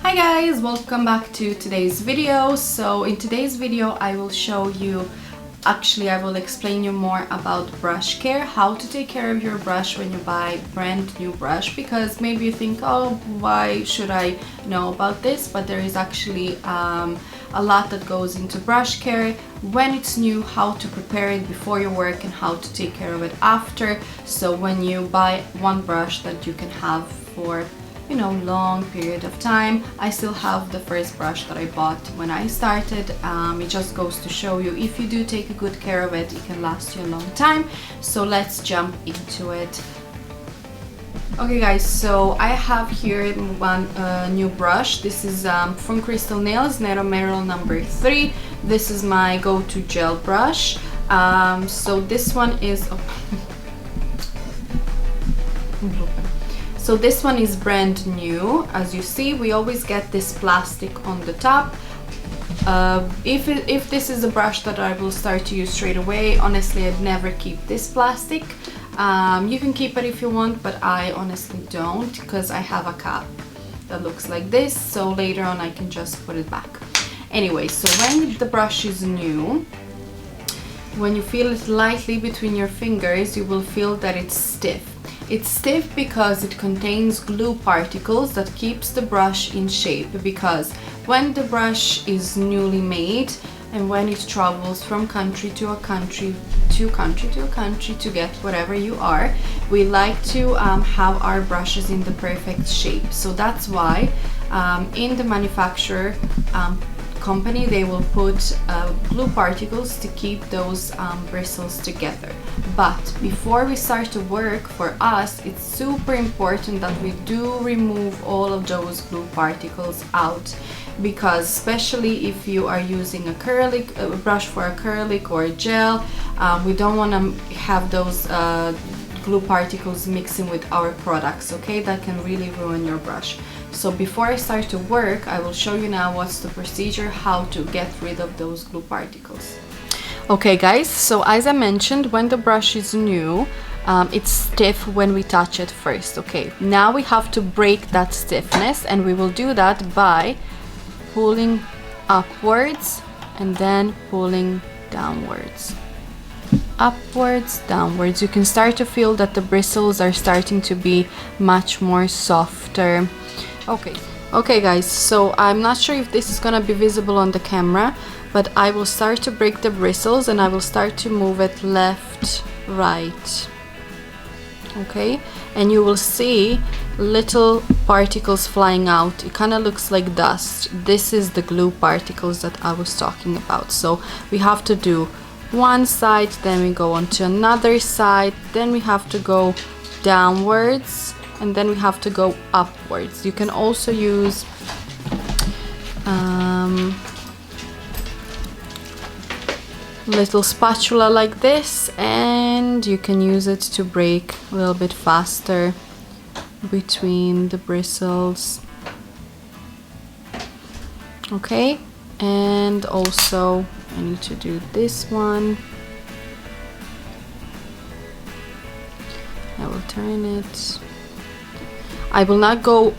Hi guys, welcome back to today's video. So in today's video I will show you, I will explain you more about brush care, how to take care of your brush when you buy brand new brush, because maybe you think, oh, why should I know about this? But there is actually a lot that goes into brush care when it's new, how to prepare it before your work and how to take care of it after. So when you buy one brush that you can have for long period of time. I still have the first brush that I bought when I started. It just goes to show you, if you do take good care of it, it can last you a long time. So let's jump into it. Okay guys, so I have here one new brush. This is from Crystal Nails, Nero Merrill number 3. This is my go-to gel brush. So this one is So this one is brand new. As you see, we always get this plastic on the top. If this is a brush that I will start to use straight away, honestly, I'd never keep this plastic. You can keep it if you want, but I honestly don't, because I have a cap that looks like this, so later on I can just put it back. Anyway, so when the brush is new, when you feel it lightly between your fingers, you will feel that it's stiff. It's stiff because it contains glue particles that keeps the brush in shape, because when the brush is newly made and when it travels from country to a country to country to a country to get wherever you are, we like to have our brushes in the perfect shape. So that's why in the manufacturer company, they will put glue particles to keep those bristles together. But before we start to work, for us it's super important that we do remove all of those glue particles out, because especially if you are using acrylic brush for acrylic or gel, we don't want to have those glue particles mixing with our products, okay? That can really ruin your brush. So before I start to work, I will show you now what's the procedure, how to get rid of those glue particles. Okay guys, so as I mentioned, when the brush is new, it's stiff when we touch it first, okay? Now we have to break that stiffness, and we will do that by pulling upwards and then pulling downwards. Upwards, downwards. You can start to feel that the bristles are starting to be much more softer. Okay guys, so I'm not sure if this is gonna be visible on the camera, but I will start to break the bristles and I will start to move it left, right. Okay, and you will see little particles flying out. It kind of looks like dust. This is the glue particles that I was talking about. So we have to do one side, then we go on to another side, then we have to go downwards, and then we have to go upwards. You can also use little spatula like this, and you can use it to break a little bit faster between the bristles. Okay, and also I need to do this one. I will turn it. I will not go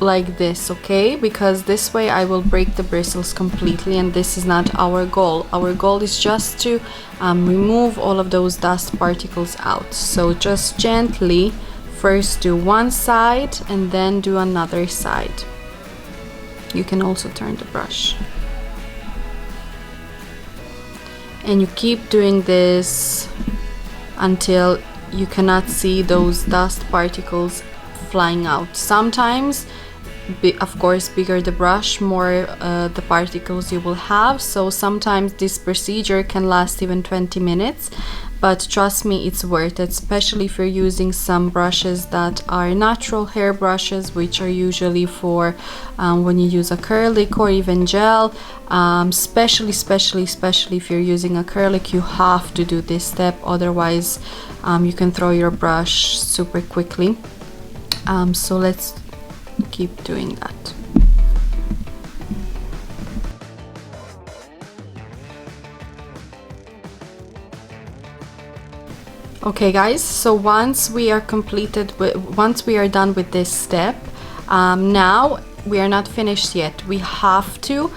like this, okay? Because this way I will break the bristles completely, and this is not our goal. Our goal is just to remove all of those dust particles out. So just gently first do one side and then do another side. You can also turn the brush. And you keep doing this until you cannot see those dust particles flying out. Sometimes, of course, bigger the brush, more the particles you will have. So sometimes this procedure can last even 20 minutes. But trust me, it's worth it, especially if you're using some brushes that are natural hair brushes, which are usually for when you use acrylic or even gel. Especially if you're using acrylic, you have to do this step, otherwise you can throw your brush super quickly. So let's keep doing that. Okay guys, so once we are done with this step, now we are not finished yet. We have to,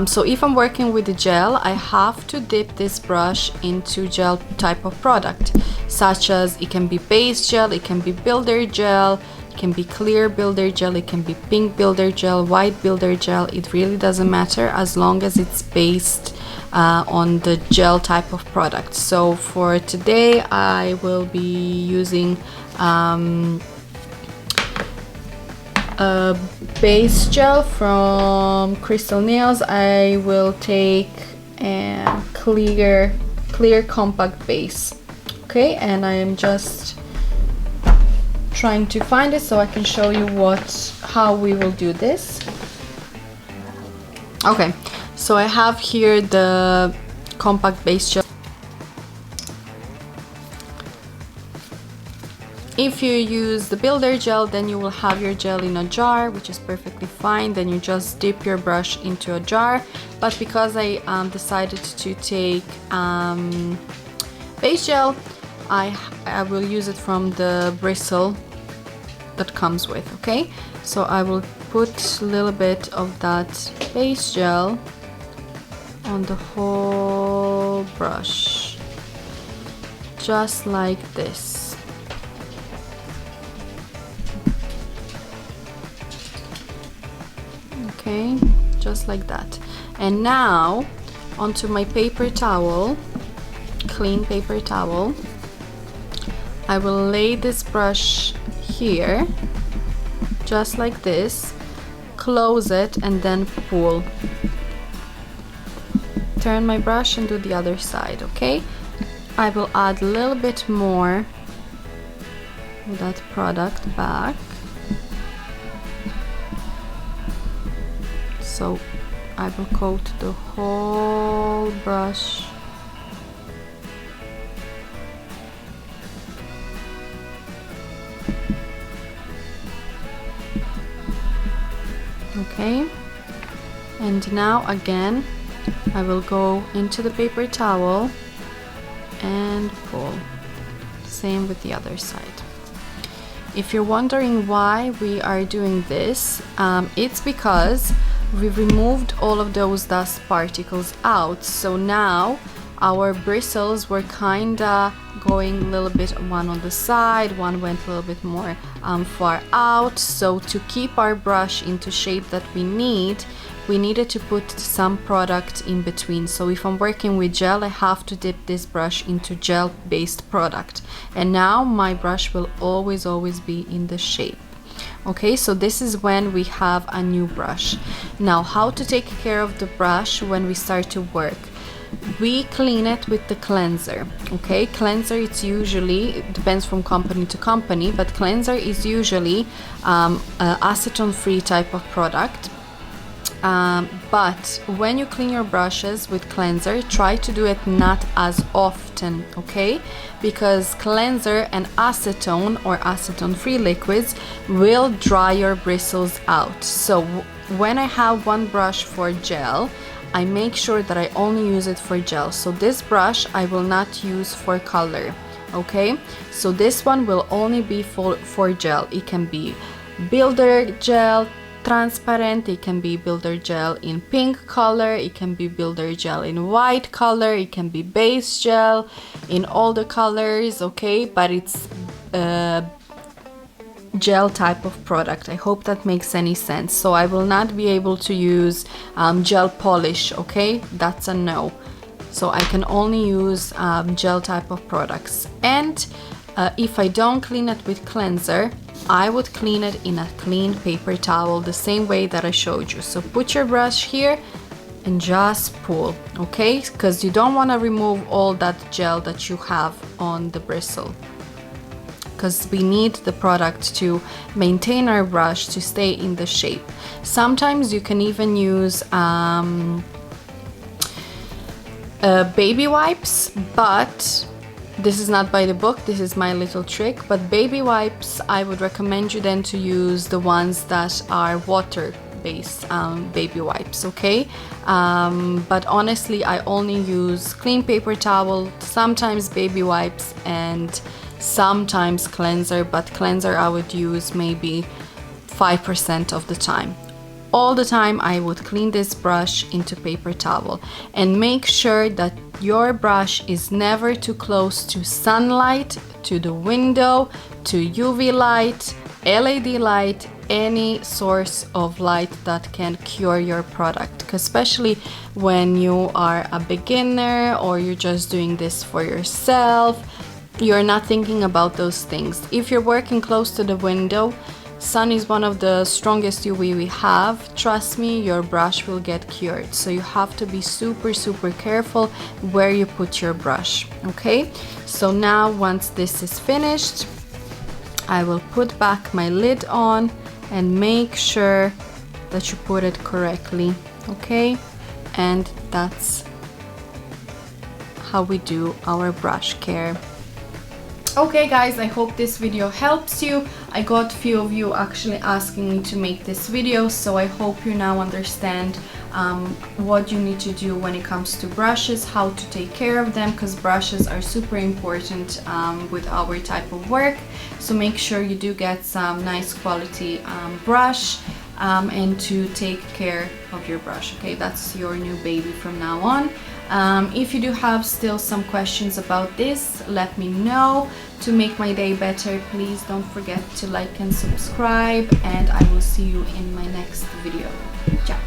so if I'm working with the gel, I have to dip this brush into gel type of product, such as it can be base gel, it can be builder gel, it can be clear builder gel, it can be pink builder gel, white builder gel. It really doesn't matter as long as it's based on the gel type of product. So for today I will be using a base gel from Crystal Nails. I will take a clear compact base. Okay, and I am just trying to find it so I can show you how we will do this. Okay, so I have here the compact base gel. If you use the builder gel, then you will have your gel in a jar, which is perfectly fine. Then you just dip your brush into a jar. But because I decided to take base gel, I will use it from the bristle that comes with, okay? So I will put a little bit of that base gel on the whole brush, just like this. Okay, just like that. And now onto my paper towel, clean paper towel, I will lay this brush here, just like this, close it and then pull. Turn my brush and do the other side, okay? I will add a little bit more of that product back. So I will coat the whole brush. Okay, and now again I will go into the paper towel and pull. Same with the other side. If you're wondering why we are doing this, it's because we removed all of those dust particles out. So now our bristles were kinda going a little bit, one on the side, one went a little bit more far out. So to keep our brush into shape that we needed to put some product in between. So if I'm working with gel, I have to dip this brush into gel based product, and now my brush will always be in the shape. Okay, so this is when we have a new brush. Now, how to take care of the brush when we start to work? We clean it with the cleanser. Okay, cleanser, it depends from company to company, but cleanser is usually acetone free type of product. But when you clean your brushes with cleanser, try to do it not as often, okay? Because cleanser and acetone or acetone free liquids will dry your bristles out. So when I have one brush for gel, I make sure that I only use it for gel. So this brush I will not use for color, okay? So this one will only be for gel. It can be builder gel, transparent, it can be builder gel in pink color, it can be builder gel in white color, it can be base gel in all the colors, okay? But it's gel type of product. I hope that makes any sense. So I will not be able to use gel polish, okay? That's a no. So I can only use gel type of products. And if I don't clean it with cleanser, I would clean it in a clean paper towel the same way that I showed you. So put your brush here and just pull, okay? Because you don't want to remove all that gel that you have on the bristle, because we need the product to maintain our brush to stay in the shape. Sometimes you can even use baby wipes, but this is not by the book, this is my little trick. But baby wipes, I would recommend you then to use the ones that are water-based baby wipes, okay? But honestly, I only use clean paper towel, sometimes baby wipes, and sometimes cleanser, but cleanser I would use maybe 5% of the time. all the time I would clean this brush into paper towel, and make sure that your brush is never too close to sunlight, to the window, to UV light, LED light, any source of light that can cure your product, because especially when you are a beginner or you're just doing this for yourself, you're not thinking about those things. If you're working close to the window, sun is one of the strongest UV we have. Trust me, your brush will get cured. So you have to be super careful where you put your brush, okay? So now once this is finished, I will put back my lid on and make sure that you put it correctly, okay? And that's how we do our brush care. Okay guys, I hope this video helps you. I got a few of you actually asking me to make this video, so I hope you now understand what you need to do when it comes to brushes, how to take care of them, because brushes are super important with our type of work. So make sure you do get some nice quality brush and to take care of your brush, okay? That's your new baby from now on. If you do have still some questions about this, let me know. To make my day better, please don't forget to like and subscribe, and I will see you in my next video. Ciao!